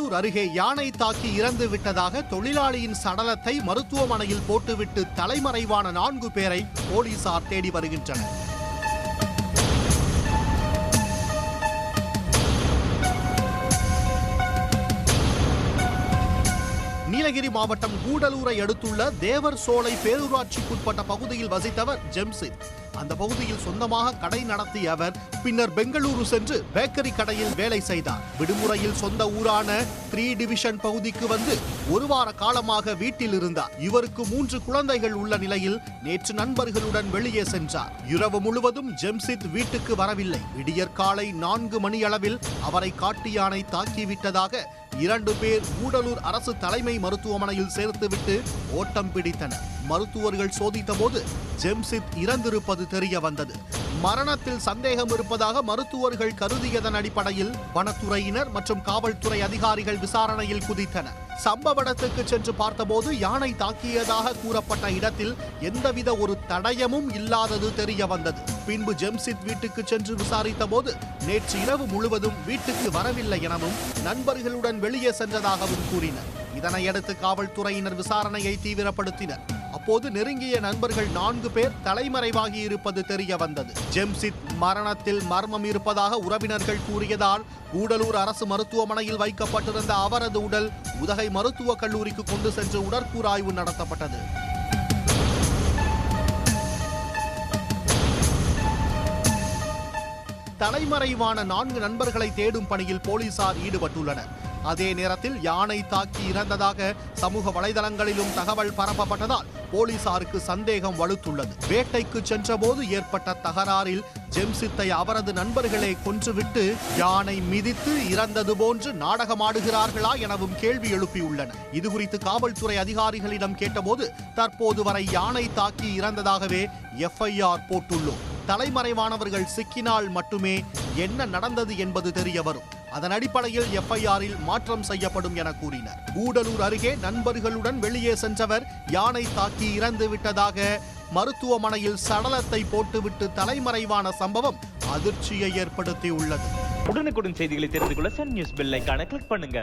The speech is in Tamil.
கூடலூர் அருகே யானை தாக்கி இறந்து விட்டதாக தொழிலாளியின் சடலத்தை மருத்துவமனையில் போட்டுவிட்டு தலைமறைவான 4 பேரை போலீசார் தேடி வருகின்றனர். நீலகிரி மாவட்டம் கூடலூரை அடுத்துள்ள தேவர் சோலை பேரூராட்சிக்குட்பட்ட பகுதியில் வசித்தவர் ஜெம்சித். அந்த பகுதியில் சொந்தமாக கடை நடத்திய அவர் பின்னர் பெங்களூரு சென்று பேக்கரி கடையில் வேலை செய்தார். விடுமுறையில் சொந்த ஊரான 3 டிவிஷன் பகுதிக்கு வந்து 1 வார காலமாக வீட்டில் இருந்தார். இவருக்கு 3 குழந்தைகள் உள்ள நிலையில் நேற்று நண்பர்களுடன் வெளியே சென்றார். இரவு முழுவதும் ஜெம்சித் வீட்டுக்கு வரவில்லை. விடியற்காலை 4 மணி அளவில் அவரை காட்டு யானை தாக்கிவிட்டதாக 2 பேர் கூடலூர் அரசு தலைமை மருத்துவமனையில் சேர்த்துவிட்டு ஓட்டம் பிடித்தனர். மருத்துவர்கள் சோதித்த போது ஜெம்சித் இறந்திருப்பது தெரிய வந்தது. மரணத்தில் சந்தேகம் இருப்பதாக மருத்துவர்கள் கருதியதன் அடிப்படையில் வனத்துறையினர் மற்றும் காவல்துறை அதிகாரிகள் விசாரணையில் குதித்தனர். சம்பவ இடத்துக்கு சென்று பார்த்தபோது யானை தாக்கியதாக கூறப்பட்ட இடத்தில் எந்தவித ஒரு தடயமும் இல்லாதது தெரிய வந்தது. பின்பு ஜெம்சித் வீட்டுக்கு சென்று விசாரித்த போது நேற்று இரவு முழுவதும் வீட்டுக்கு வரவில்லை எனவும் நண்பர்களுடன் வெளியே சென்றதாகவும் கூறினர். இதனையடுத்து காவல்துறையினர் விசாரணையை தீவிரப்படுத்தினர். அப்போது நெருங்கிய நண்பர்கள் 4 பேர் தலைமறைவாகி இருப்பது தெரிய வந்தது. ஜெம்சித் மரணத்தில் மர்மம் இருப்பதாக உறவினர்கள் கூறியதால் கூடலூர் அரசு மருத்துவமனையில் வைக்கப்பட்டிருந்த அவரது உடல் உதகை மருத்துவக் கல்லூரிக்கு கொண்டு சென்று உடற்கூறாய்வு நடத்தப்பட்டது. தலைமறைவான 4 நண்பர்களை தேடும் பணியில் போலீசார் ஈடுபட்டுள்ளனர். அதே நேரத்தில் யானை தாக்கி இறந்ததாக சமூக வலைதளங்களிலும் தகவல் பரப்பப்பட்டதால் போலீசாருக்கு சந்தேகம் வலுத்துள்ளது. வேட்டைக்கு சென்றபோது ஏற்பட்ட தகராறில் ஜெம்சித்தை அவரது நண்பர்களே கொன்றுவிட்டு யானை மிதித்து இறந்தது போன்று நாடகமாடுகிறார்களா எனவும் கேள்வி எழுப்பியுள்ளனர். இதுகுறித்து காவல்துறை அதிகாரிகளிடம் கேட்டபோது தற்போது வரை யானை தாக்கி இறந்ததாகவே FIR போட்டுள்ளோம். தலைமறைவானவர்கள் சிக்கினால் மட்டுமே என்ன நடந்தது என்பது தெரிய வரும். அதன் அடிப்படையில் FIR-இல் மாற்றம் செய்யப்படும் என கூறினர். கூடலூர் அருகே நண்பர்களுடன் வெளியே சென்றவர் யானை தாக்கி இறந்து விட்டதாக மருத்துவமனையில் சடலத்தை போட்டுவிட்டு தலைமறைவான சம்பவம் அதிர்ச்சியை ஏற்படுத்தியுள்ளது. உடனுக்குடன் செய்திகளை தெரிந்து கொள்ள சன் நியூஸ் பெல் ஐகானை கிளிக் பண்ணுங்க.